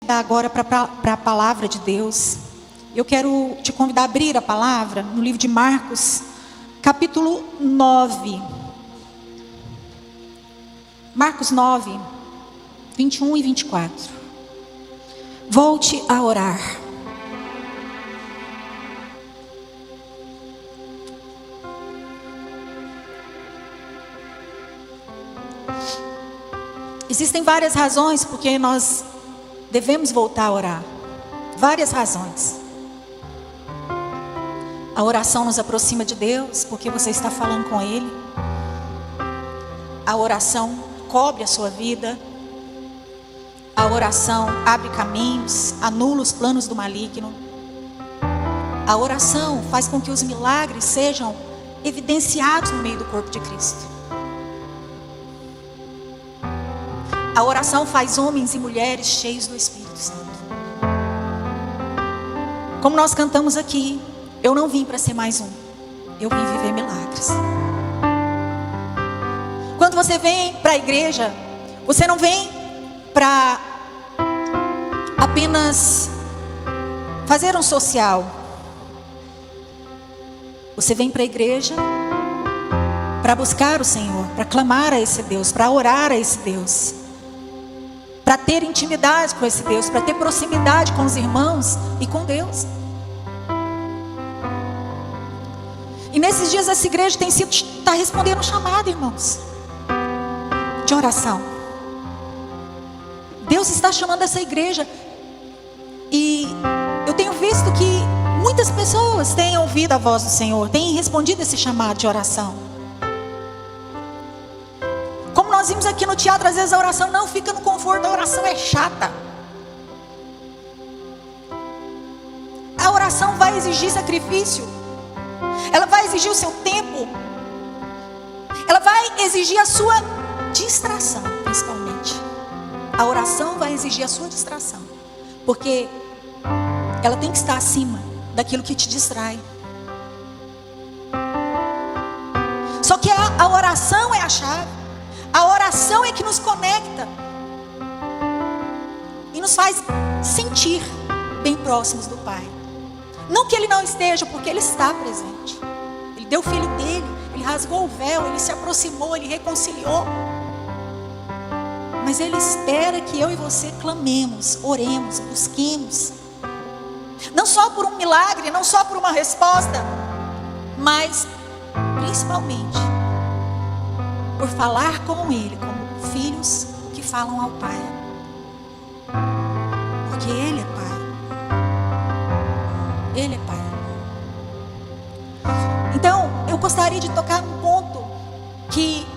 Agora para a palavra de Deus. Eu quero te convidar a abrir a palavra no livro de Marcos, capítulo 9. Marcos 9, 21 e 24. Volte a orar. Existem várias razões porque nós devemos voltar a orar. Várias razões. A oração nos aproxima de Deus, porque você está falando com Ele. A oração cobre a sua vida. A oração abre caminhos, anula os planos do maligno. A oração faz com que os milagres sejam evidenciados no meio do corpo de Cristo. A oração faz homens e mulheres cheios do Espírito Santo. Como nós cantamos aqui, eu não vim para ser mais um, eu vim viver milagres. Quando você vem para a igreja, você não vem para apenas fazer um social. Você vem para a igreja para buscar o Senhor, para clamar a esse Deus, para orar a esse Deus, para ter intimidade com esse Deus, para ter proximidade com os irmãos e com Deus. E nesses dias essa igreja está respondendo um chamado, irmãos, de oração. Deus está chamando essa igreja. E eu tenho visto que muitas pessoas têm ouvido a voz do Senhor, têm respondido esse chamado de oração. Como nós vimos aqui no teatro, às vezes a oração não fica no conforto, a oração é chata. A oração vai exigir sacrifício. Ela vai exigir o seu tempo. Ela vai exigir a sua distração, principalmente. A oração vai exigir a sua distração, porque ela tem que estar acima daquilo que te distrai. Só que a oração é a chave. A oração é que nos conecta e nos faz sentir bem próximos do Pai. Não que Ele não esteja, porque Ele está presente. Ele deu o Filho dele, Ele rasgou o véu, Ele se aproximou, Ele reconciliou. Mas Ele espera que eu e você clamemos, oremos, busquemos. Não só por um milagre, não só por uma resposta, mas principalmente por falar com Ele, como filhos que falam ao Pai. Porque Ele é Pai. Ele é Pai. Então, eu gostaria de tocar num ponto que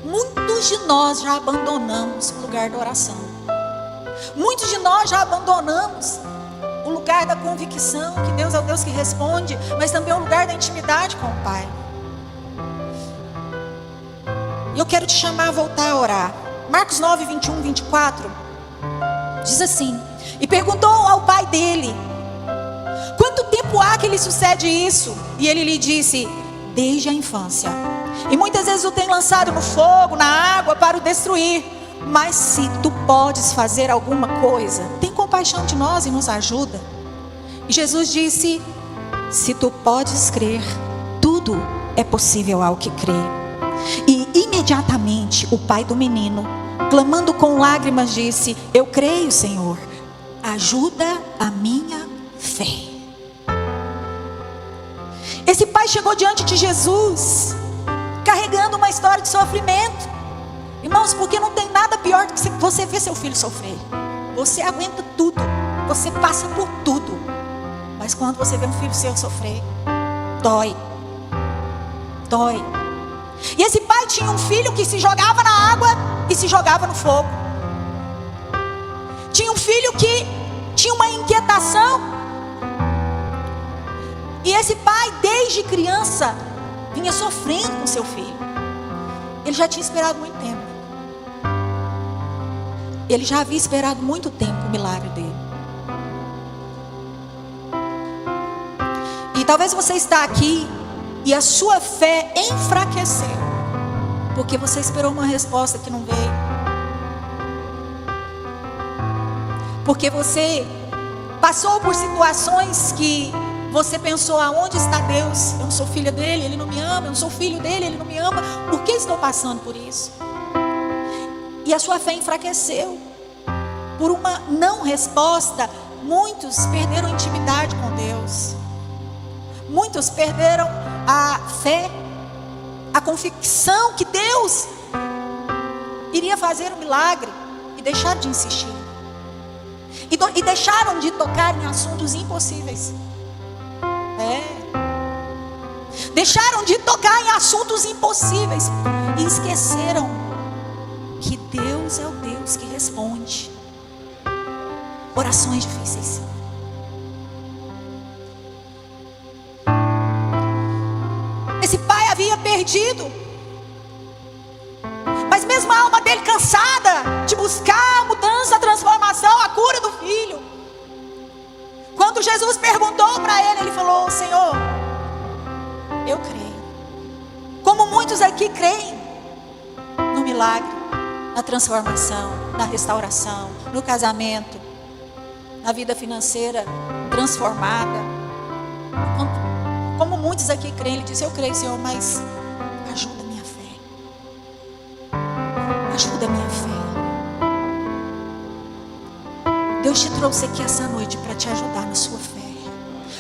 muitos de nós já abandonamos o lugar da oração. Muitos de nós já abandonamos o lugar da convicção que Deus é o Deus que responde, mas também o lugar da intimidade com o Pai. E eu quero te chamar a voltar a orar. Marcos 9, 21, 24 diz assim: e perguntou ao pai dele: quanto tempo há que lhe sucede isso? E ele lhe disse: desde a infância. E muitas vezes o tem lançado no fogo, na água, para o destruir. Mas se tu podes fazer alguma coisa, tem compaixão de nós e nos ajuda. E Jesus disse: se tu podes crer, tudo é possível ao que crê. E imediatamente o pai do menino, clamando com lágrimas, disse: eu creio, Senhor, ajuda a minha fé. Esse pai chegou diante de Jesus carregando uma história de sofrimento. Irmãos, porque não tem nada pior do que você ver seu filho sofrer. Você aguenta tudo, você passa por tudo, mas quando você vê um filho seu sofrer, dói. Dói. E esse pai tinha um filho que se jogava na água e se jogava no fogo. Tinha um filho que tinha uma inquietação. E esse pai, desde criança, vinha sofrendo com seu filho. Ele já tinha esperado muito tempo. Ele já havia esperado muito tempo o milagre dele. E talvez você está aqui e a sua fé enfraqueceu, porque você esperou uma resposta que não veio. Porque você passou por situações que você pensou: aonde está Deus? Eu não sou filha dele, ele não me ama. Eu não sou filho dele, ele não me ama. Por que estou passando por isso? E a sua fé enfraqueceu. Por uma não resposta, muitos perderam a intimidade com Deus. Muitos perderam a fé, a convicção que Deus iria fazer um milagre, e deixaram de insistir. E deixaram de tocar em assuntos impossíveis. Deixaram de tocar em assuntos impossíveis. E esqueceram que Deus é o Deus que responde orações difíceis. Esse pai havia perdido, mas mesmo a alma dele cansada de buscar a mudança, a transformação, a cura do filho. Quando Jesus perguntou para ele, ele falou: Senhor, eu creio. Como muitos aqui creem no milagre, na transformação, na restauração, no casamento, na vida financeira transformada. Como muitos aqui creem, ele disse: eu creio, Senhor, mas ajuda a minha fé. Ajuda a minha fé. Deus te trouxe aqui essa noite para te ajudar na sua fé,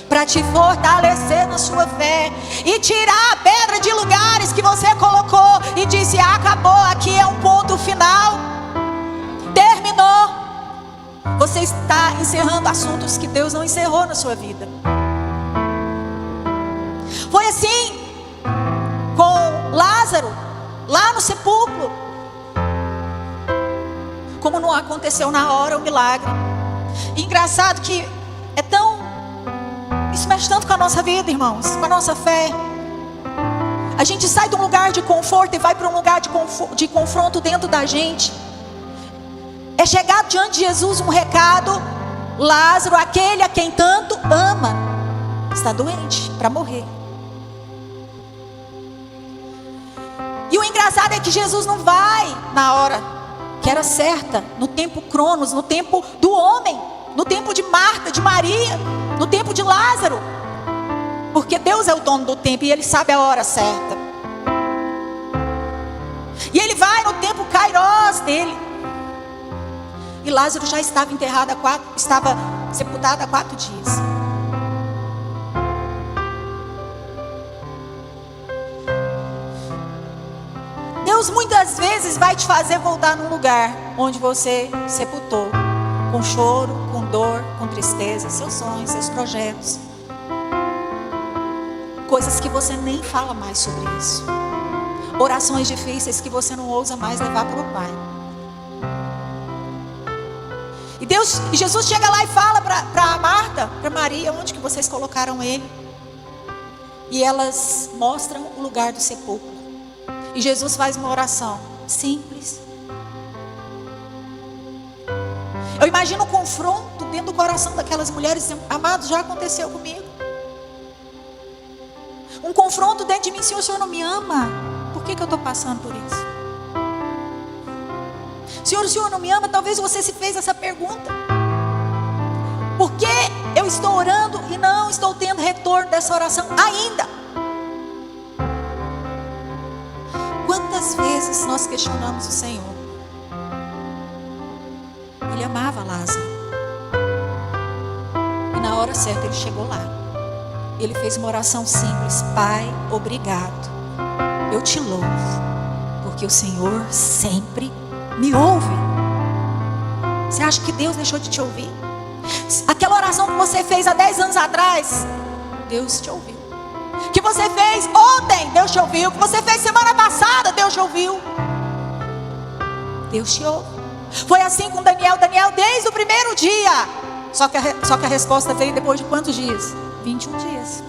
para te fortalecer na sua fé, e tirar a pedra de lugares que você colocou e disse: acabou, aqui é um ponto final, terminou. Você está encerrando assuntos que Deus não encerrou na sua vida. Foi assim com Lázaro, lá no sepulcro. Como não aconteceu na hora o milagre. E engraçado que isso mexe tanto com a nossa vida, irmãos, com a nossa fé. A gente sai de um lugar de conforto e vai para um lugar de confronto dentro da gente. É chegar diante de Jesus um recado: Lázaro, aquele a quem tanto ama, está doente para morrer. E o engraçado é que Jesus não vai na hora que era certa, no tempo cronos, no tempo do homem, no tempo de Marta, de Maria, no tempo de Lázaro. Porque Deus é o dono do tempo e Ele sabe a hora certa. E Ele vai no tempo kairós dele. E Lázaro já estava enterrado estava sepultado há 4 dias. Deus muitas vezes vai te fazer voltar num lugar onde você sepultou, com choro, com dor, com tristeza, seus sonhos, seus projetos, coisas que você nem fala mais sobre isso, orações difíceis que você não ousa mais levar para o Pai. E Jesus chega lá e fala para Marta, para Maria: onde que vocês colocaram ele? E elas mostram o lugar do sepulcro. E Jesus faz uma oração simples. Eu imagino o confronto dentro do coração daquelas mulheres, dizendo: amado, já aconteceu comigo. Um confronto dentro de mim: Senhor, o Senhor não me ama? Por que eu estou passando por isso? Senhor, o Senhor não me ama? Talvez você se fez essa pergunta. Por que eu estou orando e não estou tendo retorno dessa oração ainda? Quantas vezes nós questionamos o Senhor? Ele amava Lázaro. E na hora certa ele chegou lá. Ele fez uma oração simples: Pai, obrigado. Eu te louvo, porque o Senhor sempre me ouve. Você acha que Deus deixou de te ouvir? Aquela oração que você fez há 10 anos atrás, Deus te ouviu. Que você fez ontem, Deus te ouviu. Que você fez semana passada, Deus te ouviu. Deus te ouve. Foi assim com Daniel. Daniel, desde o primeiro dia. Só que a resposta veio depois de quantos dias? 21 dias.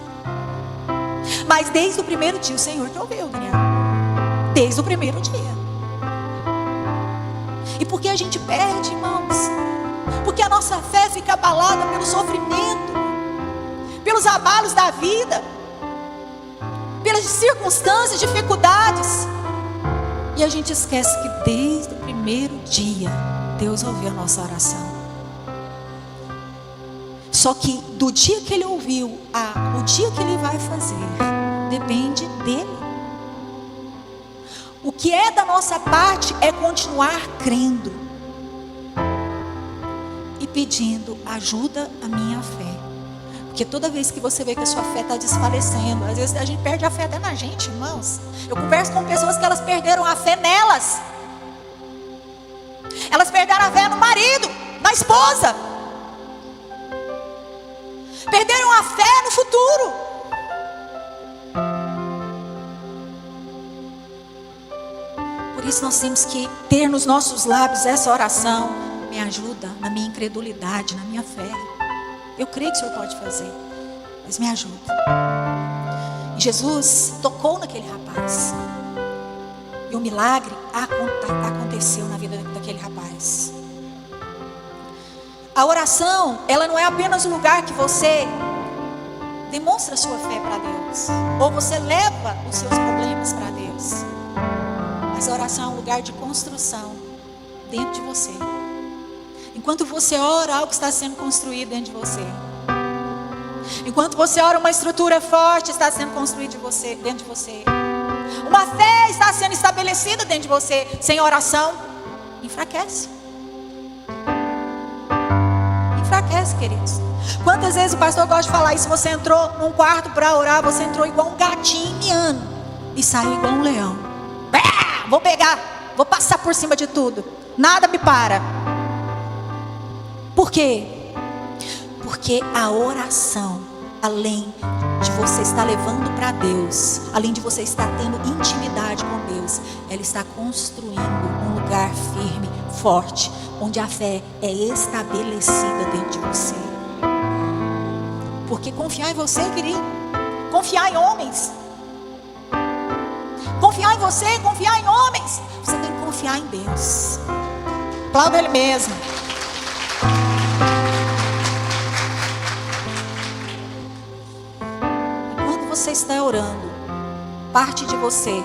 Mas desde o primeiro dia o Senhor te ouviu, Daniel. Desde o primeiro dia. E por que a gente perde, irmãos? Porque a nossa fé fica abalada pelo sofrimento, pelos abalos da vida, pelas circunstâncias, dificuldades. E a gente esquece que desde o primeiro dia Deus ouviu a nossa oração. Só que do dia que ele ouviu o dia que ele vai fazer, depende dele. O que é da nossa parte é continuar crendo e pedindo: ajuda a minha fé. Porque toda vez que você vê que a sua fé está desfalecendo, às vezes a gente perde a fé até na gente, irmãos. Eu converso com pessoas que elas perderam a fé nelas. Elas perderam a fé no marido, na esposa. Perderam a fé no futuro. Por isso nós temos que ter nos nossos lábios essa oração: me ajuda na minha incredulidade, na minha fé. Eu creio que o Senhor pode fazer, mas me ajuda. E Jesus tocou naquele rapaz, e o milagre aconteceu na vida daquele rapaz. A oração, ela não é apenas um lugar que você demonstra a sua fé para Deus, ou você leva os seus problemas para Deus. Mas a oração é um lugar de construção dentro de você. Enquanto você ora, algo está sendo construído dentro de você. Enquanto você ora, uma estrutura forte está sendo construída dentro de você. Uma fé está sendo estabelecida dentro de você. Sem oração, enfraquece. Enfraquece, queridos. Quantas vezes o pastor gosta de falar isso? Você entrou num quarto para orar, você entrou igual um gatinho miando e saiu igual um leão. Vou pegar, vou passar por cima de tudo, nada me para. Por quê? Porque a oração, além de você estar levando para Deus, além de você estar tendo intimidade com Deus, ela está construindo um lugar firme, forte, onde a fé é estabelecida dentro de você. Porque confiar em você, querido, confiar em homens, confiar em você, confiar em homens, você tem que confiar em Deus. Aplauda Ele mesmo. Enquanto você está orando, parte de você,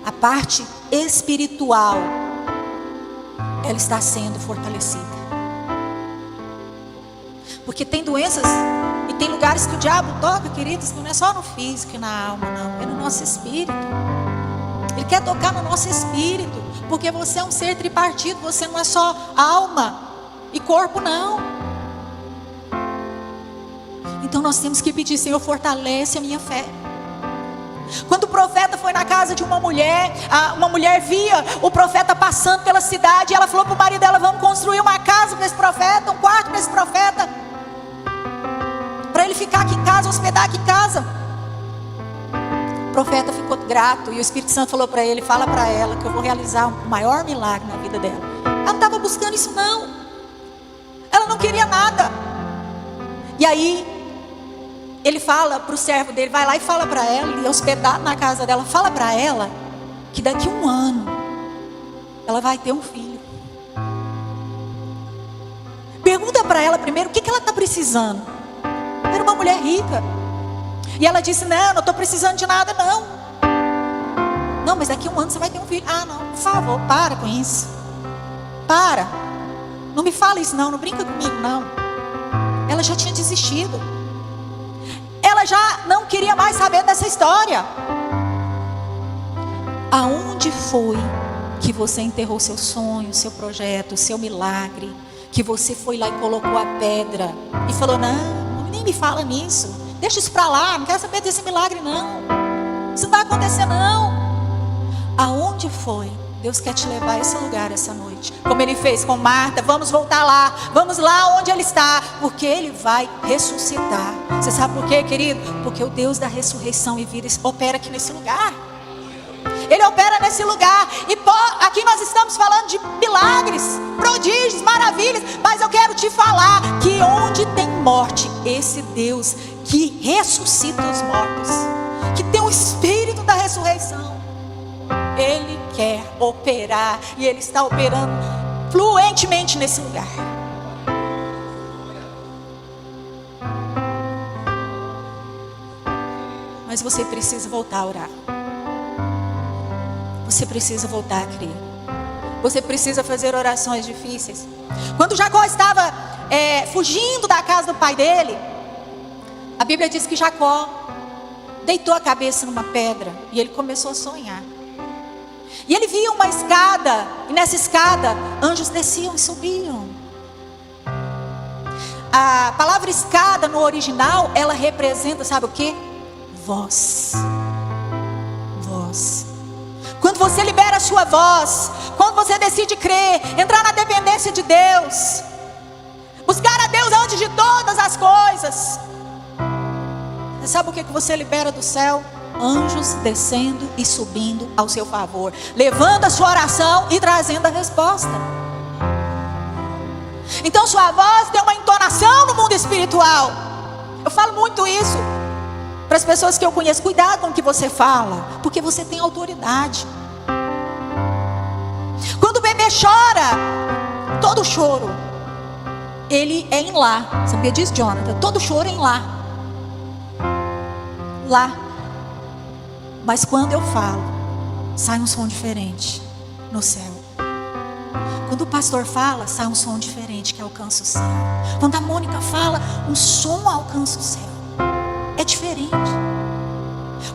a parte espiritual, ela está sendo fortalecida. Porque tem doenças e tem lugares que o diabo toca, queridos, que não é só no físico e na alma, não, é no nosso espírito. Ele quer tocar no nosso espírito, porque você é um ser tripartido, você não é só alma e corpo, não. Então nós temos que pedir: Senhor, fortalece a minha fé. Quando o profeta foi na casa de uma mulher via o profeta passando pela cidade, e ela falou para o marido dela: vamos construir uma casa para esse profeta, um quarto para esse profeta, para ele ficar aqui em casa, hospedar aqui em casa. O profeta ficou grato, e o Espírito Santo falou para ele: fala para ela que eu vou realizar o maior milagre na vida dela. Ela não estava buscando isso, não. Ela não queria nada. E aí ele fala para o servo dele: vai lá e fala para ela, e hospedar na casa dela, fala para ela que daqui a 1 ano ela vai ter um filho. Pergunta para ela primeiro o que ela está precisando. Era uma mulher rica. E ela disse: não estou precisando de nada, não. Não, mas daqui a 1 ano você vai ter um filho. Ah, não, por favor, para com isso. Para. Não me fala isso, não brinca comigo, não. Ela já tinha desistido. Ela já não queria mais saber dessa história. Aonde foi que você enterrou seu sonho, seu projeto, seu milagre? Que você foi lá e colocou a pedra e falou: não, nem me fala nisso. Deixa isso para lá, não quero saber desse milagre, não. Isso não vai acontecer, não. Aonde foi? Deus quer te levar a esse lugar essa noite, como Ele fez com Marta. Vamos voltar lá, vamos lá onde Ele está, porque Ele vai ressuscitar. Você sabe por quê, querido? Porque o Deus da ressurreição e vida opera aqui nesse lugar. Ele opera nesse lugar. E aqui nós estamos falando de milagres, prodígios, maravilhas. Mas eu quero te falar que onde tem morte, esse Deus que ressuscita os mortos, que tem o Espírito da ressurreição, Ele quer operar. E Ele está operando fluentemente nesse lugar. Mas você precisa voltar a orar. Você precisa voltar a crer. Você precisa fazer orações difíceis. Quando Jacó estava fugindo da casa do pai dele, a Bíblia diz que Jacó deitou a cabeça numa pedra e ele começou a sonhar. E ele via uma escada, e nessa escada anjos desciam e subiam. A palavra escada no original, ela representa, sabe o que? Voz. Voz. Quando você libera a sua voz, quando você decide crer, entrar na dependência de Deus, buscar a Deus antes de todas as coisas, você sabe o que você libera do céu? Anjos descendo e subindo ao seu favor, levando a sua oração e trazendo a resposta. Então sua voz tem uma entonação no mundo espiritual. Eu falo muito isso para as pessoas que eu conheço. Cuidado com o que você fala, porque você tem autoridade. Quando o bebê chora, todo choro, ele é em lá. Sabia disso, Jonathan? Todo choro é em lá. Lá. Mas quando eu falo, sai um som diferente no céu. Quando o pastor fala, sai um som diferente que alcança o céu. Quando a Mônica fala, um som alcança o céu. É diferente.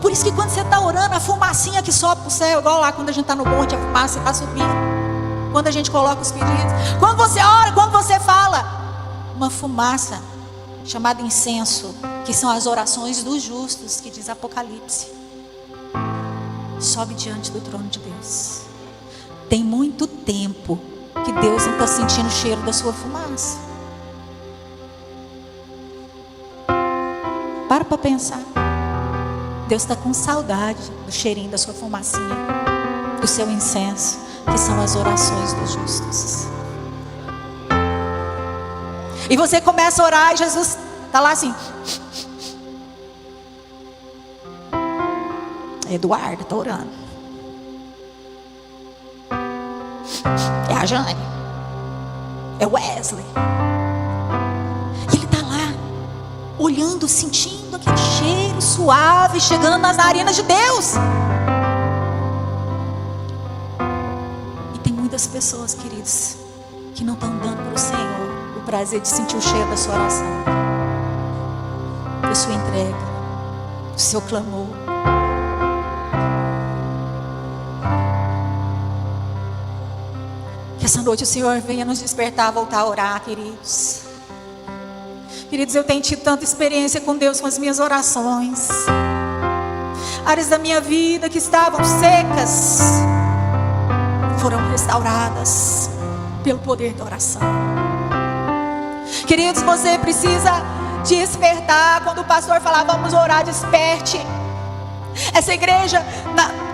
Por isso que quando você está orando, a fumacinha que sobe para o céu, igual lá quando a gente está no monte, a fumaça está subindo. Quando a gente coloca os pedidos. Quando você ora, quando você fala, uma fumaça chamada incenso, que são as orações dos justos, que diz Apocalipse, sobe diante do trono de Deus. Tem muito tempo que Deus não está sentindo o cheiro da sua fumaça. Para pensar. Deus está com saudade do cheirinho da sua fumacinha, do seu incenso, que são as orações dos justos. E você começa a orar e Jesus está lá assim. Eduardo está orando. É a Jane. É o Wesley. E ele está lá, olhando, sentindo aquele cheiro suave, chegando nas narinas de Deus. E tem muitas pessoas, queridos, que não estão dando para o Senhor o prazer de sentir o cheiro da sua oração, da sua entrega, do seu clamor. Que essa noite o Senhor venha nos despertar, voltar a orar, queridos. Queridos, eu tenho tido tanta experiência com Deus, com as minhas orações. Áreas da minha vida que estavam secas foram restauradas pelo poder da oração. Queridos, você precisa despertar. Quando o pastor falava, vamos orar, desperte. Essa igreja,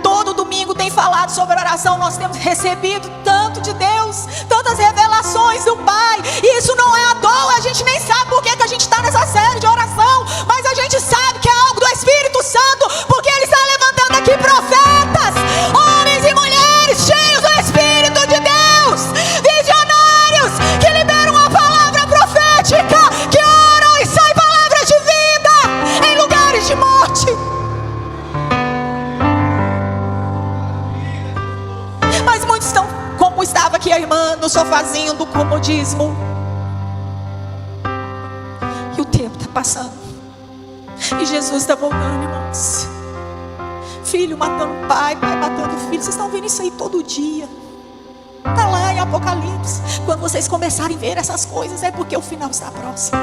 todo domingo tem falado sobre oração. Nós temos recebido tanto de Deus, tantas revelações do Pai. E isso não é à toa. A gente nem sabe por que a gente está nessa série de oração, mas a gente sabe que é algo do Espírito Santo, porque Ele está levantando aqui profetas, homens e mulheres cheios do Espírito de Deus, visionários, que liberam a palavra profética, que oram e saem palavras de vida em lugares de morte. Mas muitos estão como estava aqui a irmã, no sofazinho do comodismo. E o tempo está passando. E Jesus está voltando, irmãos. Filho matando pai, pai matando filho. Vocês estão vendo isso aí todo dia. Está lá em Apocalipse. Quando vocês começarem a ver essas coisas, é porque o final está próximo.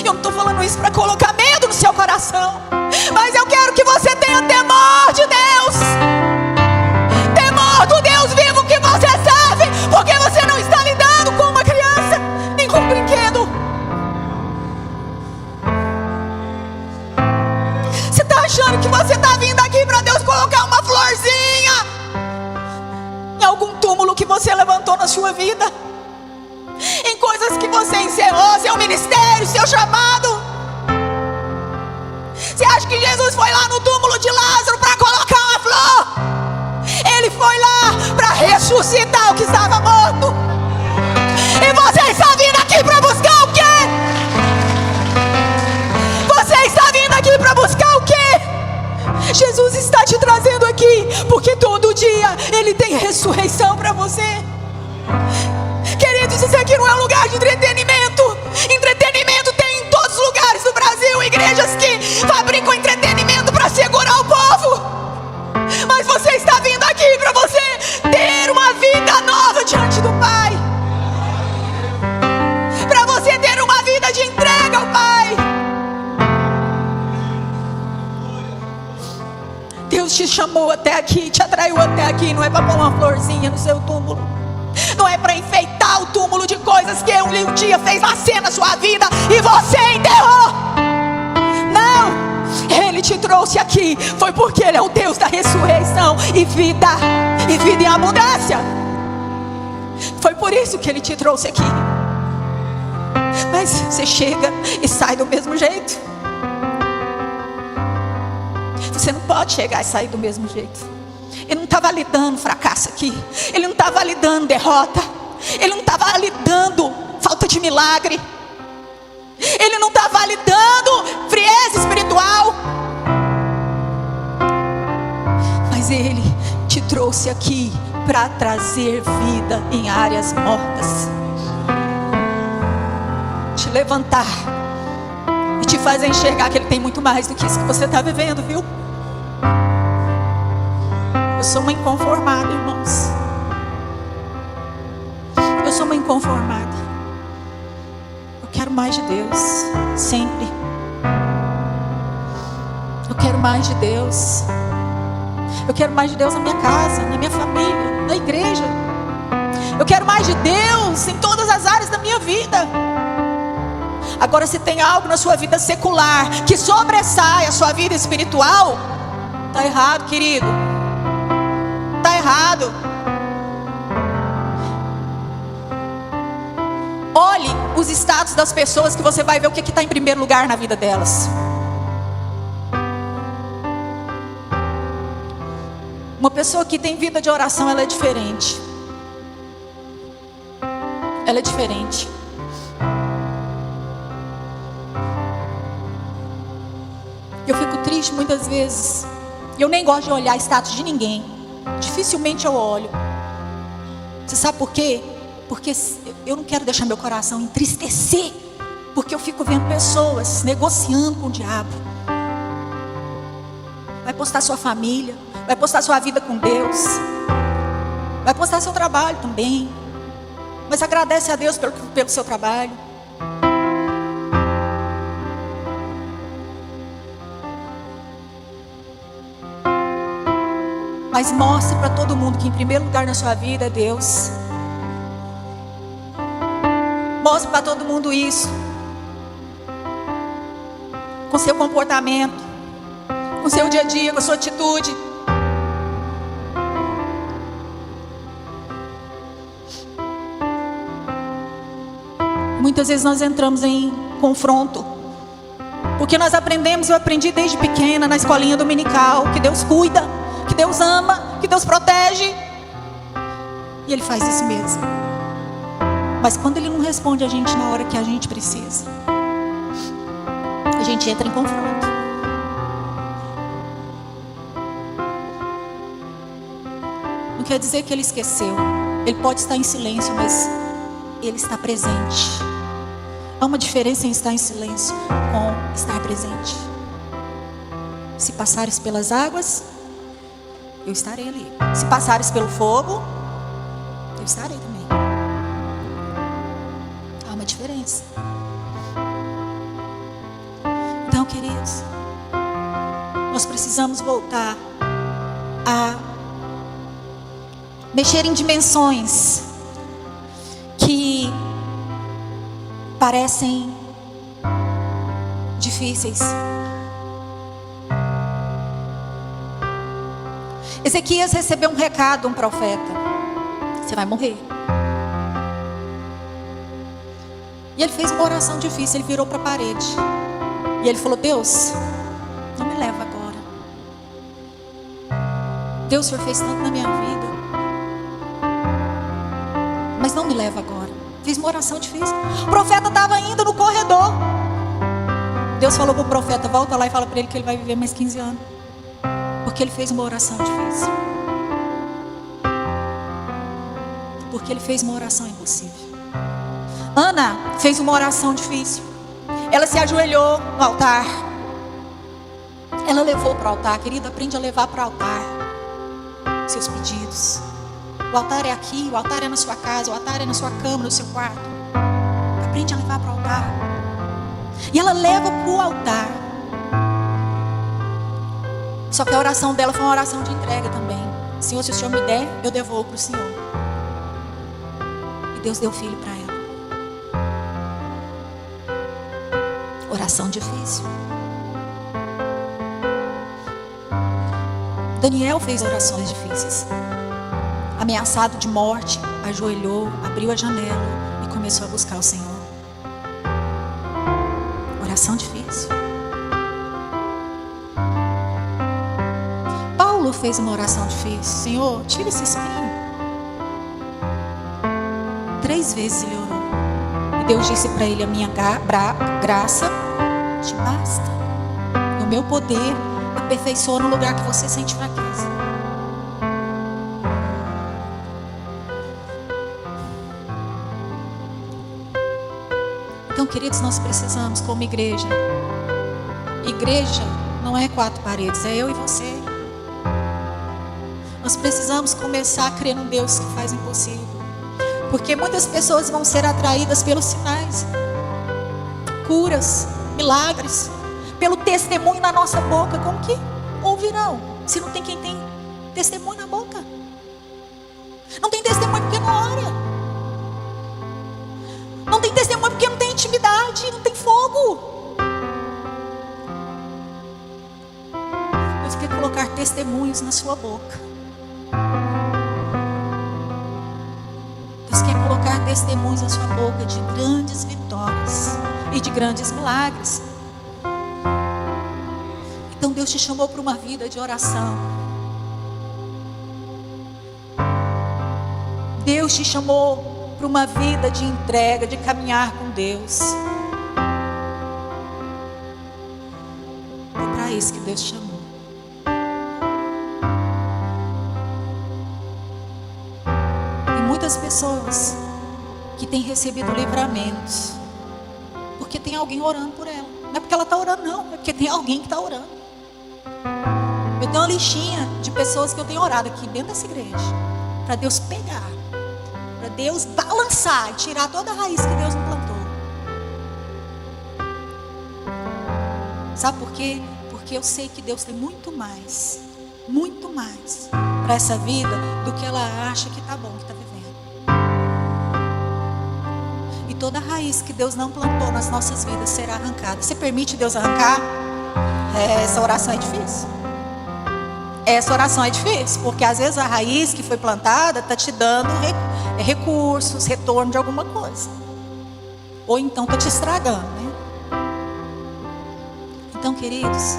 Eu não estou falando isso para colocar medo no seu coração, mas eu quero que você tenha temor de Deus. Temor do Deus vivo que você serve, porque você não está lidando com uma criança, nem com um brinquedo. Você está achando que você está vindo aqui para Deus colocar uma florzinha em algum túmulo que você levantou na sua vida, em coisas que você encerrou, seu ministério, seu chamado. Você acha que Jesus foi lá no túmulo de Lázaro para colocar uma flor? Ele foi lá para ressuscitar o que estava morto. E você está vindo aqui para buscar o quê? Você está vindo aqui para buscar o quê? Jesus está te trazendo aqui porque todo dia Ele tem ressurreição para você. Queridos, isso aqui não é um lugar de entretenimento. te chamou até aqui, te atraiu até aqui, não é para pôr uma florzinha no seu túmulo, não é para enfeitar o túmulo de coisas que um dia fez nascer na sua vida e você enterrou. Não, Ele te trouxe aqui, foi porque Ele é o Deus da ressurreição e vida em abundância. Foi por isso que Ele te trouxe aqui. Mas você chega e sai do mesmo jeito. Você não pode chegar e sair do mesmo jeito. Ele não está validando fracasso aqui. Ele não está validando derrota. Ele não está validando falta de milagre. Ele não está validando frieza espiritual. Mas Ele te trouxe aqui para trazer vida em áreas mortas, te levantar e te fazer enxergar que Ele tem muito mais do que isso que você está vivendo, viu? Eu sou uma inconformada, irmãos. Eu sou uma inconformada. Eu quero mais de Deus, sempre. Eu quero mais de Deus. Eu quero mais de Deus na minha casa, na minha família, na igreja. Eu quero mais de Deus em todas as áreas da minha vida. Agora, se tem algo na sua vida secular que sobressai a sua vida espiritual, está errado, querido. Está errado. Olhe os status das pessoas, que você vai ver o que está em primeiro lugar na vida delas. Uma pessoa que tem vida de oração, ela é diferente. Ela é diferente. Eu fico triste muitas vezes. Eu nem gosto de olhar status de ninguém. Dificilmente eu olho. Você sabe por quê? Porque eu não quero deixar meu coração entristecer. Porque eu fico vendo pessoas negociando com o diabo. Vai postar sua família, vai postar sua vida com Deus, vai postar seu trabalho também. Mas agradece a Deus pelo seu trabalho. Mas mostre para todo mundo que em primeiro lugar na sua vida é Deus. Mostre para todo mundo isso. Com seu comportamento, com seu dia a dia, com a sua atitude. Muitas vezes nós entramos em confronto, porque nós aprendemos, eu aprendi desde pequena na escolinha dominical, que Deus cuida, que Deus ama, que Deus protege. E Ele faz isso mesmo. Mas quando Ele não responde a gente na hora que a gente precisa, a gente entra em confronto. Não quer dizer que Ele esqueceu. Ele pode estar em silêncio, mas Ele está presente. Há uma diferença em estar em silêncio com estar presente. Se passares pelas águas, eu estarei ali. Se passares pelo fogo, eu estarei também. Há uma diferença. Então, queridos, nós precisamos voltar a mexer em dimensões que parecem difíceis. Ezequias recebeu um recado, um profeta: você vai morrer. E ele fez uma oração difícil. Ele virou para a parede e ele falou: Deus, não me leva agora. Deus, o Senhor fez tanto na minha vida, mas não me leva agora. Fiz uma oração difícil. O profeta estava indo no corredor. Deus falou para o profeta: volta lá e fala para ele que ele vai viver mais 15 anos. Porque ele fez uma oração difícil. Porque ele fez uma oração impossível. Ana fez uma oração difícil. Ela se ajoelhou no altar. Ela levou para o altar. Querida, aprende a levar para o altar seus pedidos. O altar é aqui, o altar é na sua casa, o altar é na sua cama, no seu quarto. Aprende a levar para o altar. E ela leva para o altar Só que a oração dela foi uma oração de entrega também. Senhor, se o Senhor me der, eu devolvo para o Senhor. E Deus deu filho para ela. Oração difícil. Daniel fez orações difíceis. Ameaçado de morte, ajoelhou, abriu a janela e começou a buscar o Senhor. Oração difícil. Paulo fez uma oração difícil. Senhor, tira esse espinho. 3 vezes ele orou. E Deus disse para ele: a minha graça te basta. E o meu poder aperfeiçoa no lugar que você sente fraqueza. Então, queridos, nós precisamos, como igreja. Igreja não é 4 paredes, é eu e você. Nós precisamos começar a crer num Deus que faz o impossível. Porque muitas pessoas vão ser atraídas pelos sinais, curas, milagres, pelo testemunho na nossa boca. Como que ouvirão se não tem quem tem testemunho na boca? Não tem testemunho porque não ora. Não tem testemunho porque não tem intimidade, não tem fogo. Deus quer colocar testemunhos na sua boca. Deus quer colocar testemunhos na sua boca de grandes vitórias e de grandes milagres. Então Deus te chamou para uma vida de oração. Deus te chamou para uma vida de entrega, de caminhar com Deus. É para isso que Deus te chamou. Tem muitas pessoas que têm recebido livramentos porque tem alguém orando por ela. Não é porque ela está orando, não. É porque tem alguém que está orando. Eu tenho uma listinha de pessoas que eu tenho orado aqui dentro dessa igreja, para Deus pegar, para Deus balançar e tirar toda a raiz que Deus não plantou. Sabe por quê? Porque eu sei que Deus tem muito mais para essa vida do que ela acha que está bom, que está vivendo. E toda a raiz que Deus não plantou nas nossas vidas será arrancada. Você permite Deus arrancar? Essa oração é difícil. Essa oração é difícil, porque às vezes a raiz que foi plantada está te dando recursos, retorno de alguma coisa. Ou então está te estragando, né? Então, queridos,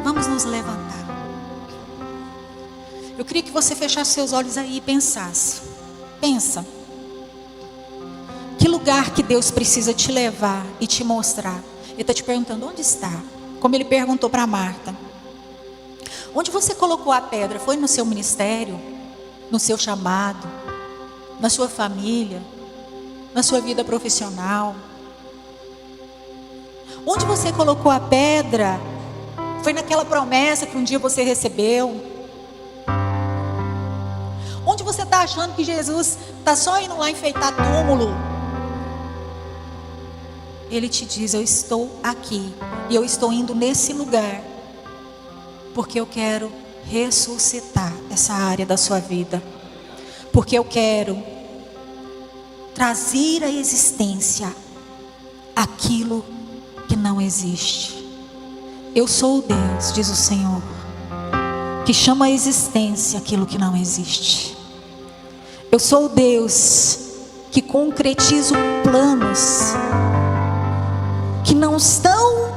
vamos nos levantar. Eu queria que você fechasse seus olhos aí e pensasse. Pensa. Que lugar que Deus precisa te levar e te mostrar? Ele está te perguntando, onde está? Como ele perguntou para Marta. Onde você colocou a pedra? Foi no seu ministério? No seu chamado? Na sua família? Na sua vida profissional? Onde você colocou a pedra? Foi naquela promessa que um dia você recebeu? Onde você está achando que Jesus está só indo lá enfeitar túmulo? Ele te diz, eu estou aqui. E eu estou indo nesse lugar. Porque eu quero ressuscitar essa área da sua vida. Porque eu quero trazer à existência aquilo que não existe. Eu sou o Deus, diz o Senhor, que chama à existência aquilo que não existe. Eu sou o Deus que concretizo planos que não estão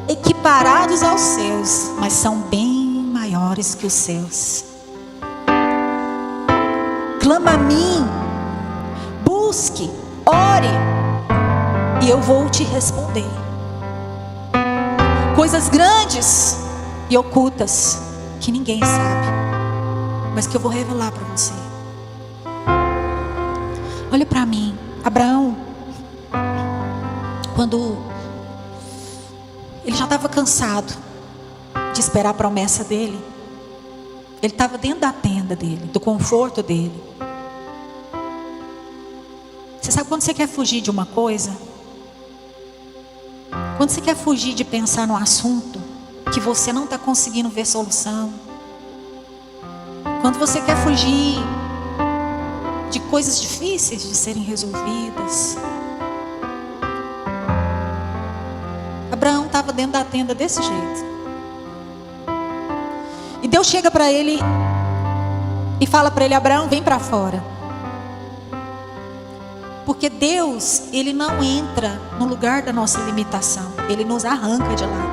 equiparados aos seus, mas são bem maiores que os seus. Clama a mim, busque, ore, e eu vou te responder. Coisas grandes e ocultas que ninguém sabe, mas que eu vou revelar para você. Olha para mim, Abraão, quando ele já estava cansado de esperar a promessa dele, ele estava dentro da tenda dele, do conforto dele. Você sabe quando você quer fugir de uma coisa? Quando você quer fugir de pensar no assunto, que você não está conseguindo ver solução, quando você quer fugir de coisas difíceis de serem resolvidas. Abraão estava dentro da tenda desse jeito. E Deus chega para ele e fala para ele: Abraão, vem para fora. Porque Deus, Ele não entra no lugar da nossa limitação. Ele nos arranca de lá.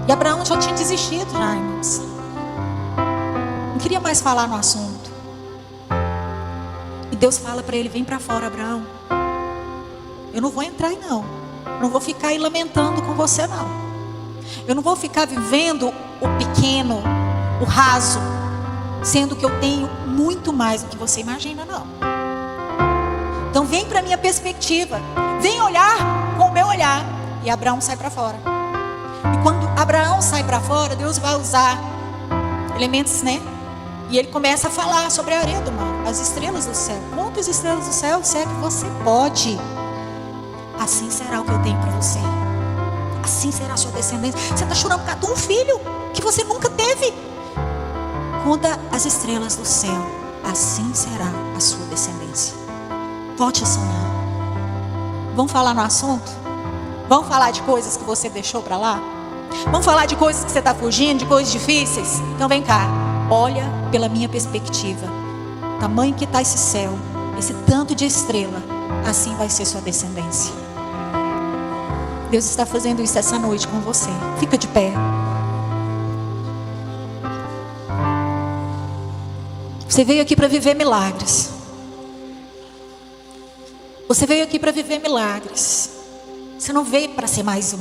E Abraão já tinha desistido, irmãos. Não queria mais falar no assunto. E Deus fala para ele: vem para fora, Abraão. Eu não vou entrar aí não. Eu não vou ficar aí lamentando com você não. Eu não vou ficar vivendo o pequeno, o raso, sendo que eu tenho muito mais do que você imagina, não. Então vem para a minha perspectiva. Vem olhar com o meu olhar. E Abraão sai para fora. E quando Abraão sai para fora, Deus vai usar elementos, né? E ele começa a falar sobre a areia do mar, as estrelas do céu. Quantas estrelas do céu, se é que você pode? Assim será o que eu tenho para você. Assim será a sua descendência. Você está chorando por causa de um filho que você nunca teve. Conta as estrelas do céu. Assim será a sua descendência. Volte a sonhar. Vamos falar no assunto? Vamos falar de coisas que você deixou para lá? Vamos falar de coisas que você está fugindo, de coisas difíceis? Então vem cá. Olha pela minha perspectiva. O tamanho que está esse céu, esse tanto de estrela, assim vai ser sua descendência. Deus está fazendo isso essa noite com você. Fica de pé. Você veio aqui para viver milagres. Você veio aqui para viver milagres. Você não veio para ser mais um.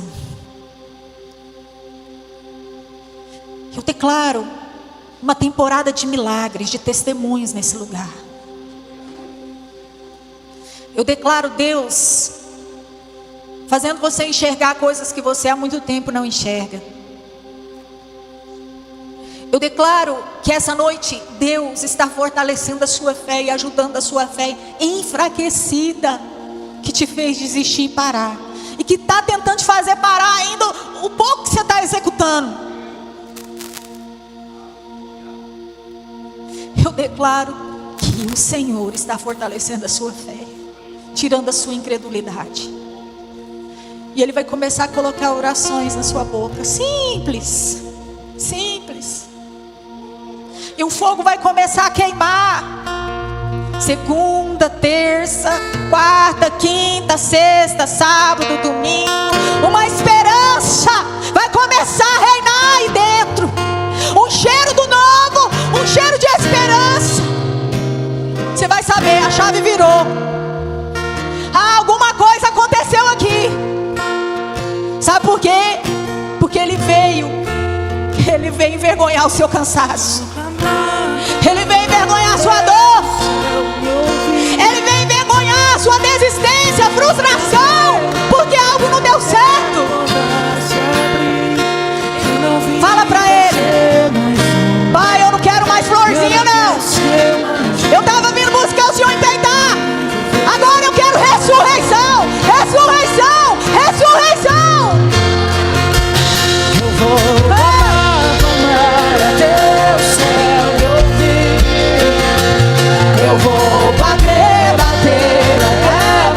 Eu declaro uma temporada de milagres, de testemunhos nesse lugar. Eu declaro Deus fazendo você enxergar coisas que você há muito tempo não enxerga. Eu declaro que essa noite Deus está fortalecendo a sua fé e ajudando a sua fé enfraquecida, que te fez desistir e parar, e que está tentando te fazer parar ainda o pouco que você está executando. Eu declaro que o Senhor está fortalecendo a sua fé, tirando a sua incredulidade. E Ele vai começar a colocar orações na sua boca. Simples. Simples. E o fogo vai começar a queimar. Segunda, terça, quarta, quinta, sexta, sábado, domingo. Uma esperança vai começar a reinar aí dentro. Um cheiro do novo, um cheiro de esperança. Você vai saber, a chave virou. Alguma coisa aconteceu aqui. Sabe por quê? Porque Ele veio envergonhar o seu cansaço. Ele veio envergonhar a sua dor. Ele veio envergonhar a sua desistência, a frustração, porque algo não deu certo. Fala pra Ele: Pai, eu não quero mais florzinha não. Eu estava vindo buscar o Senhor enfeitar. Agora eu quero ressurreição. Ressurreição, ressurreição. Eu vou clamar até o céu me ouvir. Eu vou bater até a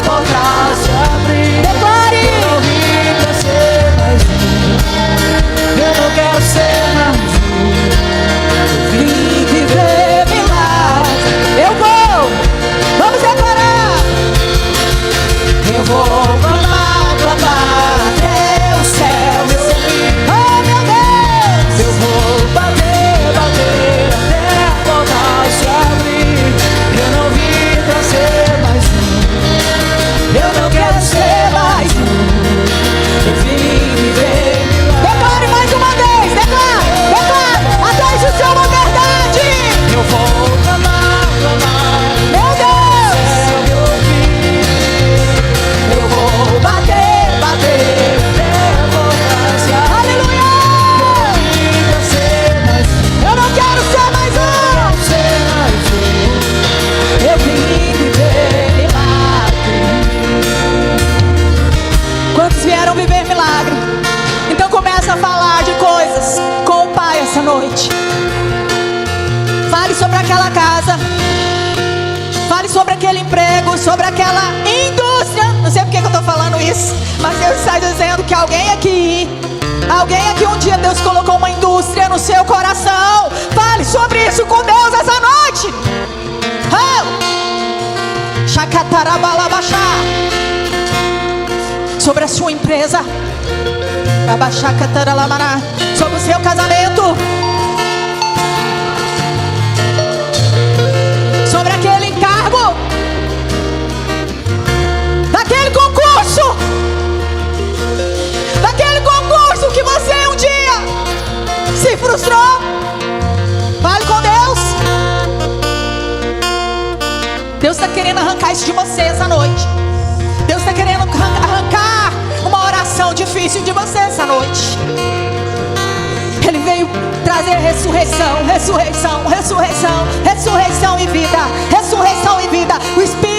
aquele emprego, sobre aquela indústria. Não sei porque que eu estou falando isso, mas Deus está dizendo que alguém aqui um dia Deus colocou uma indústria no seu coração. Fale sobre isso com Deus essa noite. Sobre a sua empresa, sobre o seu casamento, sobre aquele encargo, daquele concurso que você um dia se frustrou. Fale com Deus. Deus está querendo arrancar isso de você essa noite. Deus está querendo arrancar uma oração difícil de você essa noite. Ele veio trazer ressurreição, ressurreição, ressurreição, ressurreição e vida, ressurreição e vida. O Espírito